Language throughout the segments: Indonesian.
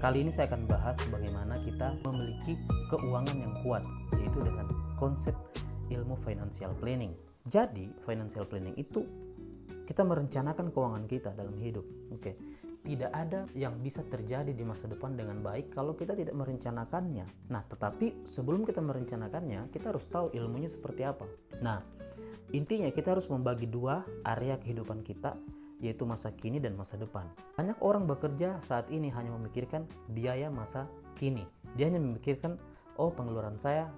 Kali ini saya akan bahas bagaimana kita memiliki keuangan yang kuat, yaitu dengan konsep ilmu financial planning. Jadi, financial planning itu kita merencanakan keuangan kita dalam hidup. Oke. Tidak ada yang bisa terjadi di masa depan dengan baik kalau kita tidak merencanakannya. Nah, tetapi sebelum kita merencanakannya, kita harus tahu ilmunya seperti apa. Nah, intinya kita harus membagi dua area kehidupan kita, yaitu masa kini dan masa depan. Banyak orang bekerja saat ini hanya memikirkan biaya masa kini. Dia hanya memikirkan, oh pengeluaran saya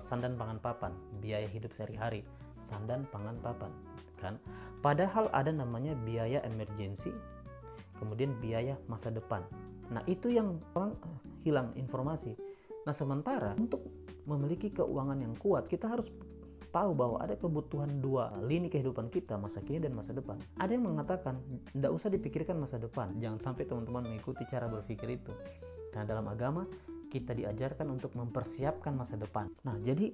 sandan pangan papan, biaya hidup sehari-hari, sandan pangan papan, kan? Padahal ada namanya biaya emergensi, kemudian biaya masa depan. Nah, itu yang orang hilang informasi. Nah, sementara untuk memiliki keuangan yang kuat, kita harus tahu bahwa ada kebutuhan dua lini kehidupan kita, masa kini dan masa depan. Ada yang mengatakan, tidak usah dipikirkan masa depan. Jangan sampai teman-teman mengikuti cara berpikir itu. Nah, dalam agama, kita diajarkan untuk mempersiapkan masa depan. Nah, jadi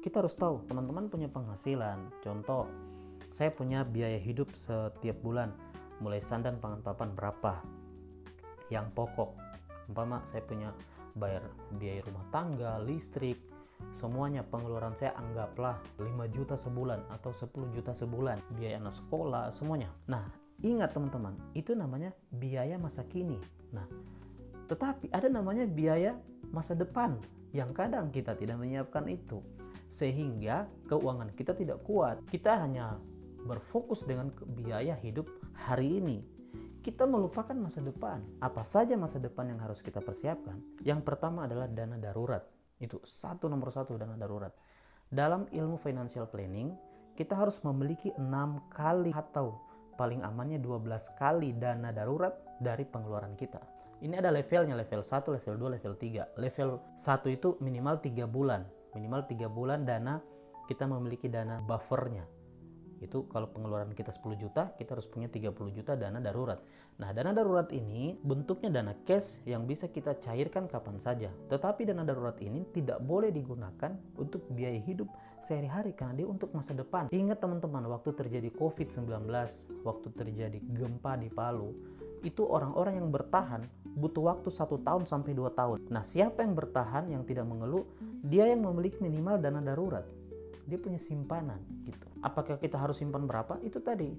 kita harus tahu, teman-teman punya penghasilan. Contoh, saya punya biaya hidup setiap bulan, mulai sandan pangan papan berapa yang pokok. Umpama saya punya bayar biaya rumah tangga, listrik, semuanya pengeluaran saya anggaplah 5 juta sebulan atau 10 juta sebulan, biaya anak sekolah, semuanya. Nah, ingat teman-teman, itu namanya biaya masa kini. Nah, tetapi ada namanya biaya masa depan yang kadang kita tidak menyiapkan itu, sehingga keuangan kita tidak kuat. Kita hanya berfokus dengan biaya hidup hari ini. Kita melupakan masa depan. Apa saja masa depan yang harus kita persiapkan? Yang pertama adalah dana darurat. Itu nomor satu, dana darurat. Dalam ilmu financial planning, kita harus memiliki 6 kali atau paling amannya 12 kali dana darurat dari pengeluaran kita. Ini ada levelnya, level 1, level 2, level 3. Level 1 itu minimal 3 bulan. Minimal 3 bulan dana, kita memiliki dana buffernya. Itu kalau pengeluaran kita 10 juta, kita harus punya 30 juta dana darurat. Nah, dana darurat ini bentuknya dana cash yang bisa kita cairkan kapan saja. Tetapi dana darurat ini tidak boleh digunakan untuk biaya hidup sehari-hari karena dia untuk masa depan. Ingat teman-teman, waktu terjadi COVID-19, waktu terjadi gempa di Palu, itu orang-orang yang bertahan butuh waktu 1 tahun sampai 2 tahun. Nah, siapa yang bertahan, yang tidak mengeluh, dia yang memiliki minimal dana darurat. Dia punya simpanan gitu. Apakah kita harus simpan berapa? Itu tadi.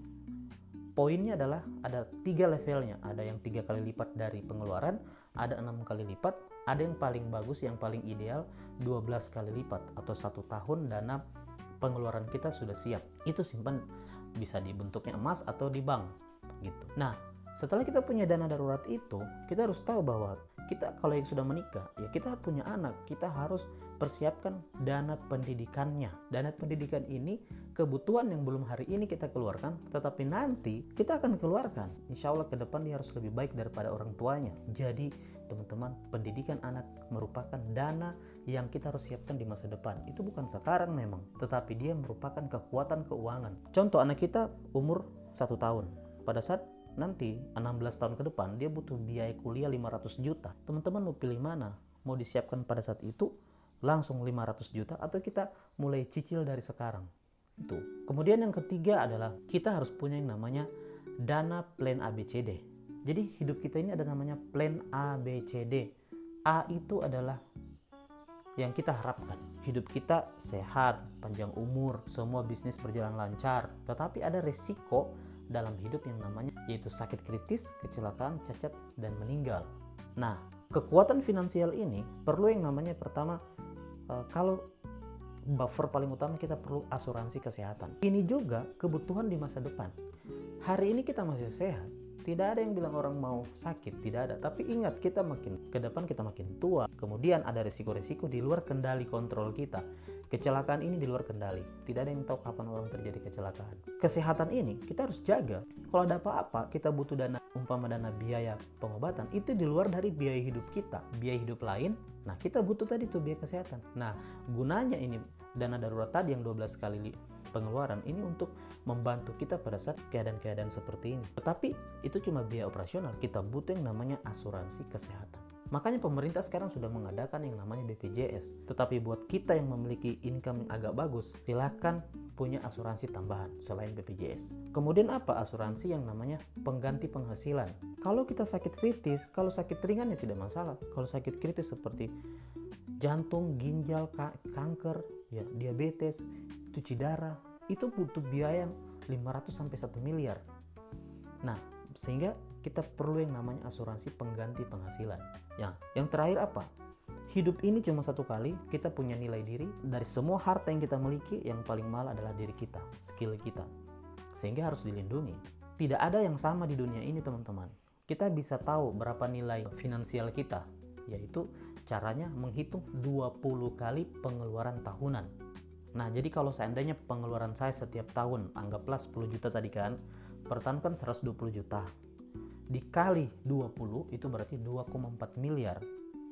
Poinnya adalah ada 3 levelnya. Ada yang 3 kali lipat dari pengeluaran, ada 6 kali lipat, ada yang paling bagus, yang paling ideal 12 kali lipat atau 1 tahun dana pengeluaran kita sudah siap. Itu simpan bisa di bentuknya emas atau di bank gitu. Nah, setelah kita punya dana darurat itu, kita harus tahu bahwa kita kalau yang sudah menikah, ya kita punya anak, kita harus persiapkan dana pendidikannya. Dana pendidikan ini kebutuhan yang belum hari ini kita keluarkan, tetapi nanti kita akan keluarkan. Insya Allah ke depan dia harus lebih baik daripada orang tuanya. Jadi teman-teman, pendidikan anak merupakan dana yang kita harus siapkan di masa depan. Itu bukan sekarang memang, tetapi dia merupakan kekuatan keuangan. Contoh, anak kita umur 1 tahun. Pada saat nanti 16 tahun ke depan dia butuh biaya kuliah 500 juta. Teman-teman mau pilih mana? Mau disiapkan pada saat itu langsung 500 juta atau kita mulai cicil dari sekarang? Itu. Kemudian yang ketiga adalah kita harus punya yang namanya dana plan ABCD. Jadi hidup kita ini ada namanya plan ABCD. A itu adalah yang kita harapkan. Hidup kita sehat, panjang umur, semua bisnis berjalan lancar. Tetapi ada resiko dalam hidup yang namanya yaitu sakit kritis, kecelakaan, cacat, dan meninggal. Nah, kekuatan finansial ini perlu yang namanya pertama, kalau buffer paling utama kita perlu asuransi kesehatan. Ini juga kebutuhan di masa depan. Hari ini kita masih sehat, tidak ada yang bilang orang mau sakit, tidak ada. Tapi ingat, kita makin ke depan kita makin tua. Kemudian ada risiko-risiko di luar kendali kontrol kita. Kecelakaan ini di luar kendali. Tidak ada yang tahu kapan orang terjadi kecelakaan. Kesehatan ini kita harus jaga. Kalau ada apa-apa, kita butuh dana, umpama dana biaya pengobatan, itu di luar dari biaya hidup kita. Biaya hidup lain, nah kita butuh tadi tuh biaya kesehatan. Nah, gunanya ini dana darurat tadi yang 12 kali pengeluaran ini untuk membantu kita pada saat keadaan-keadaan seperti ini. Tetapi itu cuma biaya operasional, kita butuh yang namanya asuransi kesehatan. Makanya pemerintah sekarang sudah mengadakan yang namanya BPJS. Tetapi buat kita yang memiliki income yang agak bagus, silahkan punya asuransi tambahan selain BPJS. Kemudian apa? Asuransi yang namanya pengganti penghasilan. Kalau kita sakit kritis, kalau sakit ringan ya tidak masalah. Kalau sakit kritis seperti jantung, ginjal, kanker, ya diabetes, cuci darah, itu butuh biaya 500 sampai 1 miliar. Nah, sehingga kita perlu yang namanya asuransi pengganti penghasilan. Ya, yang terakhir apa? Hidup ini cuma satu kali, kita punya nilai diri. Dari semua harta yang kita miliki, yang paling mahal adalah diri kita, skill kita. Sehingga harus dilindungi. Tidak ada yang sama di dunia ini, teman-teman. Kita bisa tahu berapa nilai finansial kita, yaitu caranya menghitung 20 kali pengeluaran tahunan. Nah, jadi kalau seandainya pengeluaran saya setiap tahun, anggaplah 10 juta tadi kan, per tahun kan 120 juta. Dikali 20 itu berarti 2,4 miliar.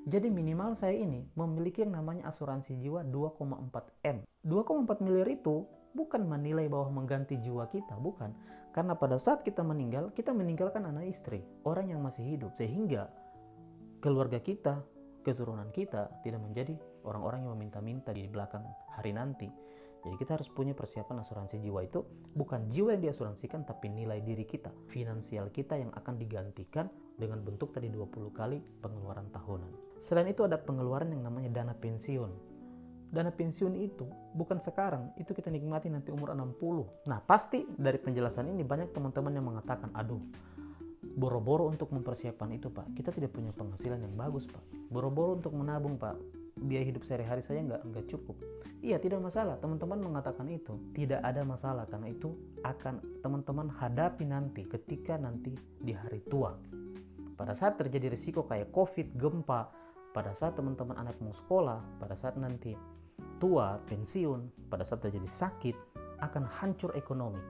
Jadi minimal saya ini memiliki yang namanya asuransi jiwa 2,4 M. 2,4 miliar itu bukan menilai bahwa mengganti jiwa kita, bukan. Karena pada saat kita meninggal, kita meninggalkan anak istri, orang yang masih hidup. Sehingga keluarga kita, keturunan kita tidak menjadi orang-orang yang meminta-minta di belakang hari nanti. Jadi kita harus punya persiapan asuransi jiwa itu bukan jiwa yang diasuransikan tapi nilai diri kita, finansial kita yang akan digantikan dengan bentuk tadi 20 kali pengeluaran tahunan. Selain itu ada pengeluaran yang namanya dana pensiun. Dana pensiun itu bukan sekarang, itu kita nikmati nanti umur 60. Nah, pasti dari penjelasan ini banyak teman-teman yang mengatakan, aduh, boro-boro untuk mempersiapkan itu Pak, kita tidak punya penghasilan yang bagus Pak, boro-boro untuk menabung Pak, biaya hidup sehari-hari saya nggak cukup. Iya, tidak masalah, teman-teman mengatakan itu tidak ada masalah, karena itu akan teman-teman hadapi nanti ketika nanti di hari tua. Pada saat terjadi risiko kayak COVID, gempa, pada saat teman-teman anak mau sekolah, pada saat nanti tua, pensiun, pada saat terjadi sakit, akan hancur ekonomi.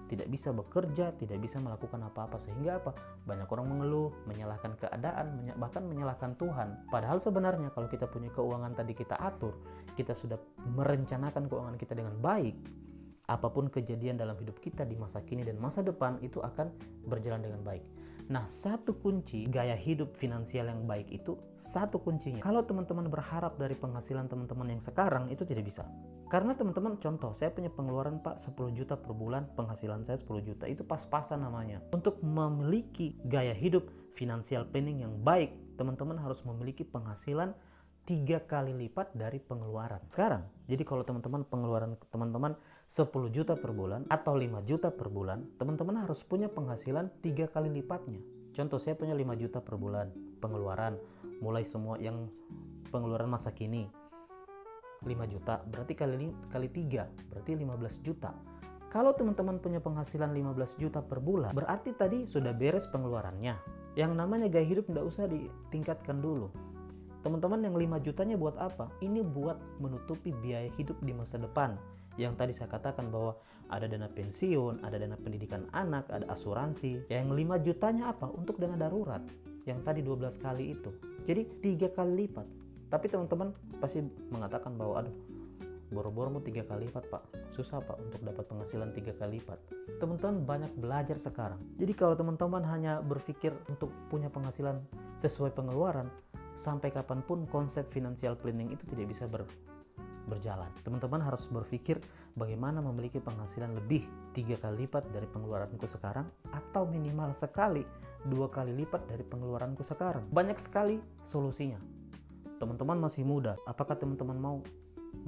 Tidak bisa bekerja, tidak bisa melakukan apa-apa. Sehingga apa? Banyak orang mengeluh, menyalahkan keadaan, bahkan menyalahkan Tuhan. Padahal sebenarnya kalau kita punya keuangan tadi kita atur, kita sudah merencanakan keuangan kita dengan baik, apapun kejadian dalam hidup kita di masa kini dan masa depan itu akan berjalan dengan baik. Nah, satu kunci gaya hidup finansial yang baik itu, satu kuncinya. Kalau teman-teman berharap dari penghasilan teman-teman yang sekarang, itu tidak bisa. Karena teman-teman, contoh, saya punya pengeluaran Pak 10 juta per bulan, penghasilan saya 10 juta, itu pas-pasan namanya. Untuk memiliki gaya hidup finansial planning yang baik, teman-teman harus memiliki penghasilan 3 kali lipat dari pengeluaran sekarang. Jadi kalau teman-teman pengeluaran teman-teman 10 juta per bulan atau 5 juta per bulan, teman-teman harus punya penghasilan 3 kali lipatnya. Contoh, saya punya 5 juta per bulan pengeluaran, mulai semua yang pengeluaran masa kini 5 juta, berarti kali 3, berarti 15 juta. Kalau teman-teman punya penghasilan 15 juta per bulan, berarti tadi sudah beres pengeluarannya. Yang namanya gaya hidup tidak usah ditingkatkan dulu. Teman-teman yang 5 jutanya buat apa? Ini buat menutupi biaya hidup di masa depan. Yang tadi saya katakan bahwa ada dana pensiun, ada dana pendidikan anak, ada asuransi. Yang 5 jutanya apa? Untuk dana darurat. Yang tadi 12 kali itu. Jadi 3 kali lipat. Tapi teman-teman pasti mengatakan bahwa aduh, boro-boro mau 3 kali lipat Pak, susah Pak untuk dapat penghasilan 3 kali lipat. Teman-teman banyak belajar sekarang. Jadi kalau teman-teman hanya berpikir untuk punya penghasilan sesuai pengeluaran, sampai kapanpun konsep financial planning itu tidak bisa berjalan. Teman-teman harus berpikir bagaimana memiliki penghasilan lebih 3 kali lipat dari pengeluaranku sekarang, atau minimal sekali 2 kali lipat dari pengeluaranku sekarang. Banyak sekali solusinya. Teman-teman masih muda, apakah teman-teman mau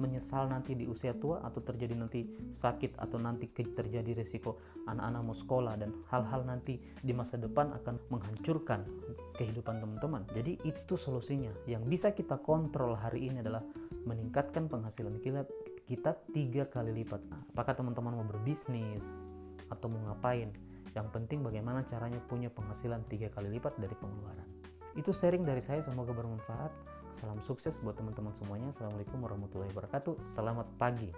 menyesal nanti di usia tua, atau terjadi nanti sakit, atau nanti terjadi risiko anak-anak mau sekolah dan hal-hal nanti di masa depan akan menghancurkan kehidupan teman-teman? Jadi itu solusinya. Yang bisa kita kontrol hari ini adalah meningkatkan penghasilan kita 3 kali lipat. Nah, apakah teman-teman mau berbisnis atau mau ngapain? Yang penting bagaimana caranya punya penghasilan 3 kali lipat dari pengeluaran. Itu sharing dari saya, semoga bermanfaat. Salam sukses buat teman-teman semuanya. Assalamualaikum warahmatullahi wabarakatuh. Selamat pagi.